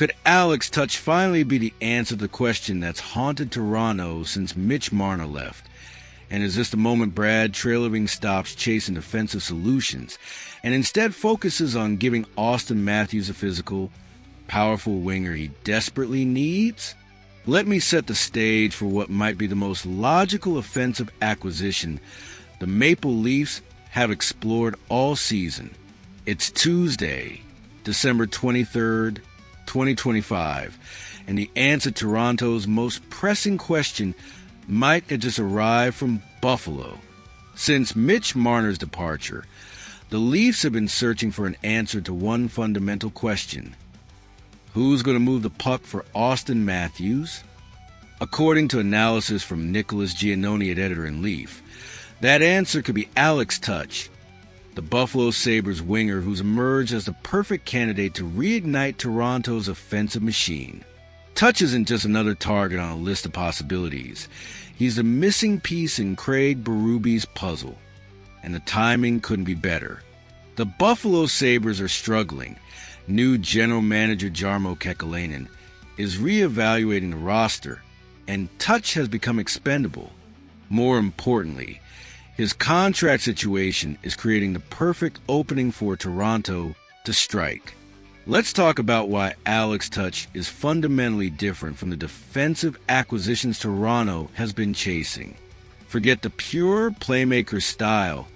Could Alex Tuch finally be the answer to the question that's haunted Toronto since Mitch Marner left? And is this the moment Brad Trailerving stops chasing defensive solutions and instead focuses on giving Auston Matthews a physical, powerful winger he desperately needs? Let me set the stage for what might be the most logical offensive acquisition the Maple Leafs have explored all season. It's Tuesday, December 23rd, 2025, and the answer to Toronto's most pressing question might have just arrived from Buffalo. Since Mitch Marner's departure, the Leafs have been searching for an answer to one fundamental question. Who's going to move the puck for Auston Matthews? According to analysis from Nicholas Giannoni at Editor-in-Chief, that answer could be Alex Tuch, the Buffalo Sabres winger who's emerged as the perfect candidate to reignite Toronto's offensive machine. Tuch isn't just another target on a list of possibilities. He's the missing piece in Craig Berube's puzzle, and the timing couldn't be better. The Buffalo Sabres are struggling. New general manager Jarmo Kekalainen is reevaluating the roster, and Tuch has become expendable. More importantly, his contract situation is creating the perfect opening for Toronto to strike. Let's talk about why Alex Tuch is fundamentally different from the defensive acquisitions Toronto has been chasing. Forget the pure playmaker style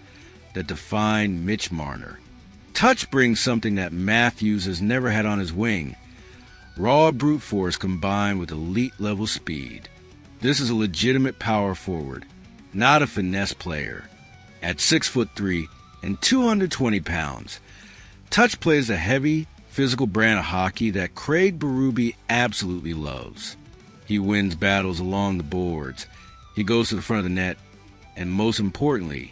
that defined Mitch Marner. Tuch brings something that Matthews has never had on his wing: raw brute force combined with elite-level speed. This is a legitimate power forward, not a finesse player. At 6'3" and 220 pounds, Tuch plays a heavy, physical brand of hockey that Craig Berube absolutely loves. He wins battles along the boards, he goes to the front of the net, and most importantly,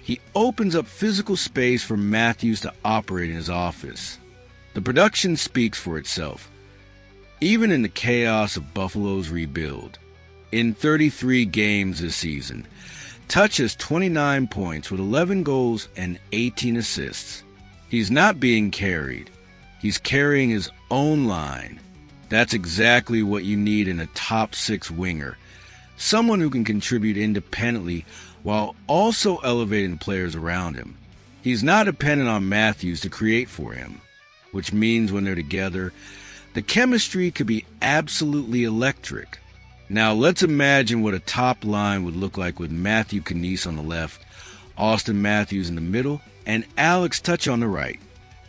he opens up physical space for Matthews to operate in his office. The production speaks for itself, even in the chaos of Buffalo's rebuild. In 33 games this season, Tuch has 29 points with 11 goals and 18 assists. He's not being carried. He's carrying his own line. That's exactly what you need in a top six winger. Someone who can contribute independently while also elevating the players around him. He's not dependent on Matthews to create for him, which means when they're together, the chemistry could be absolutely electric. Now let's imagine what a top line would look like with Matthew Knies on the left, Auston Matthews in the middle, and Alex Tuch on the right.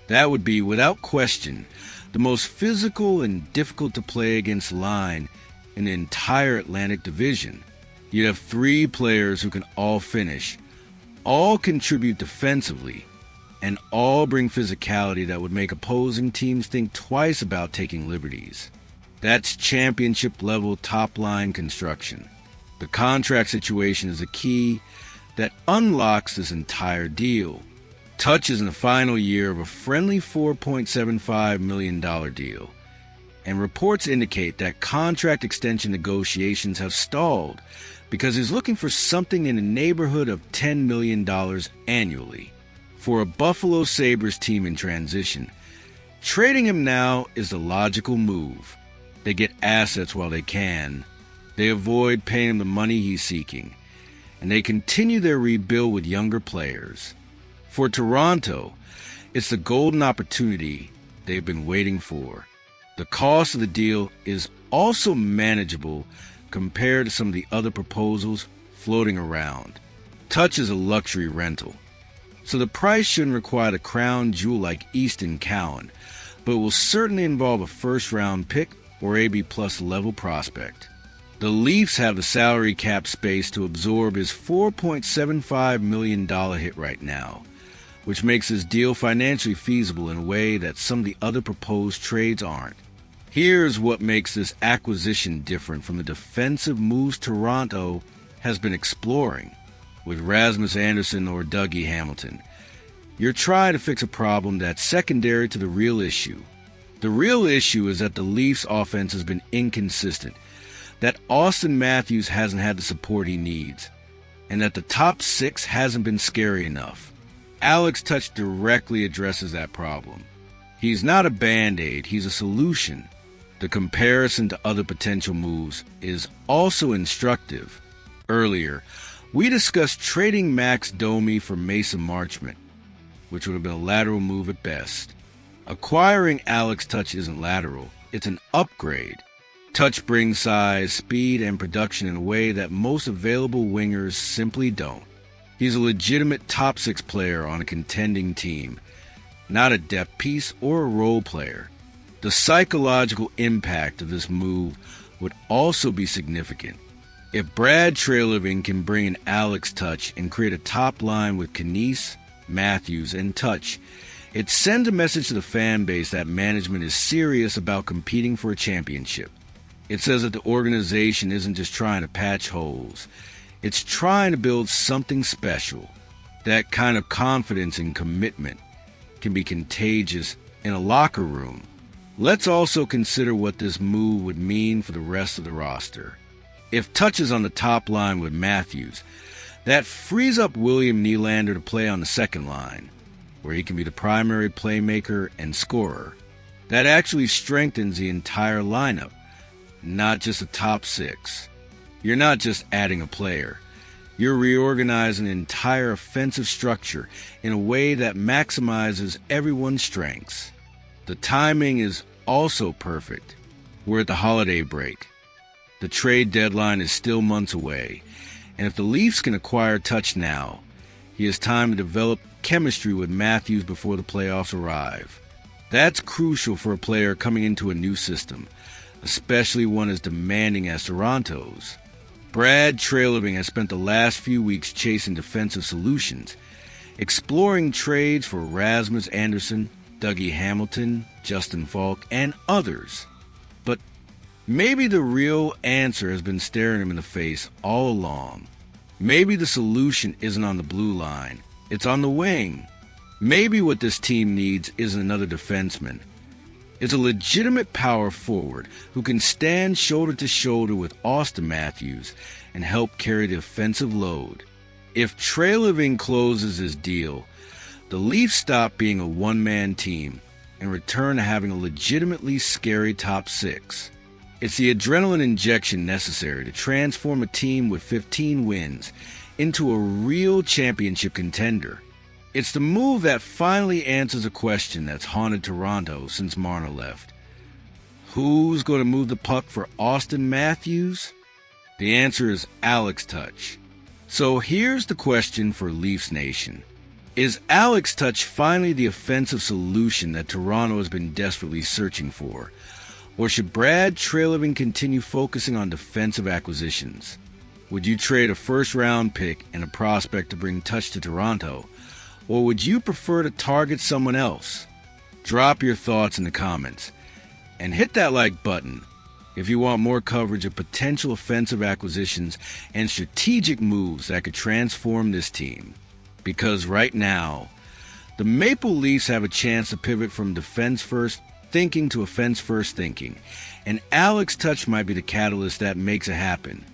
That would be, without question, the most physical and difficult to play against line in the entire Atlantic Division. You'd have three players who can all finish, all contribute defensively, and all bring physicality that would make opposing teams think twice about taking liberties. That's championship-level top-line construction. The contract situation is a key that unlocks this entire deal. Tuch is in the final year of a friendly $4.75 million deal, and reports indicate that contract extension negotiations have stalled because he's looking for something in the neighborhood of $10 million annually. For a Buffalo Sabres team in transition, trading him now is the logical move. They get assets while they can. They avoid paying him the money he's seeking, and they continue their rebuild with younger players. For Toronto, it's the golden opportunity they've been waiting for. The cost of the deal is also manageable compared to some of the other proposals floating around. Tuch is a luxury rental, so the price shouldn't require the crown jewel like Easton Cowan, but will certainly involve a first-round pick or AB+ level prospect. The Leafs have the salary cap space to absorb his $4.75 million hit right now, which makes this deal financially feasible in a way that some of the other proposed trades aren't. Here's what makes this acquisition different from the defensive moves Toronto has been exploring with Rasmus Andersson or Dougie Hamilton. You're trying to fix a problem that's secondary to the real issue. The real issue is that the Leafs' offense has been inconsistent, that Auston Matthews hasn't had the support he needs, and that the top six hasn't been scary enough. Alex Tuch directly addresses that problem. He's not a band-aid, he's a solution. The comparison to other potential moves is also instructive. Earlier, we discussed trading Max Domi for Mason Marchment, which would have been a lateral move at best. Acquiring Alex Tuch isn't lateral, it's an upgrade. Tuch brings size, speed, and production in a way that most available wingers simply don't. He's a legitimate top 6 player on a contending team, not a depth piece or a role player. The psychological impact of this move would also be significant. If Brad Treliving can bring in Alex Tuch and create a top line with Knies, Matthews, and Tuch, it sends a message to the fan base that management is serious about competing for a championship. It says that the organization isn't just trying to patch holes. It's trying to build something special. That kind of confidence and commitment can be contagious in a locker room. Let's also consider what this move would mean for the rest of the roster. If Tuch is on the top line with Matthews, that frees up William Nylander to play on the second line, where he can be the primary playmaker and scorer. That actually strengthens the entire lineup, not just the top 6. You're not just adding a player. You're reorganizing an entire offensive structure in a way that maximizes everyone's strengths. The timing is also perfect. We're at the holiday break. The trade deadline is still months away, and if the Leafs can acquire Tuch now, he has time to develop chemistry with Matthews before the playoffs arrive. That's crucial for a player coming into a new system, especially one as demanding as Toronto's. Brad Treliving has spent the last few weeks chasing defensive solutions, exploring trades for Rasmus Andersson, Dougie Hamilton, Justin Falk, and others. But maybe the real answer has been staring him in the face all along. Maybe the solution isn't on the blue line, it's on the wing. Maybe what this team needs isn't another defenseman. It's a legitimate power forward who can stand shoulder to shoulder with Auston Matthews and help carry the offensive load. If Treliving closes his deal, the Leafs stop being a one-man team and return to having a legitimately scary top 6. It's the adrenaline injection necessary to transform a team with 15 wins into a real championship contender. It's the move that finally answers a question that's haunted Toronto since Marner left. Who's going to move the puck for Auston Matthews? The answer is Alex Tuch. So here's the question for Leafs Nation. Is Alex Tuch finally the offensive solution that Toronto has been desperately searching for? Or should Brad Treliving continue focusing on defensive acquisitions? Would you trade a first-round pick and a prospect to bring Tuch to Toronto? Or would you prefer to target someone else? Drop your thoughts in the comments. And hit that like button if you want more coverage of potential offensive acquisitions and strategic moves that could transform this team. Because right now, the Maple Leafs have a chance to pivot from defense-first thinking to offense-first thinking, and Alex Tuch might be the catalyst that makes it happen.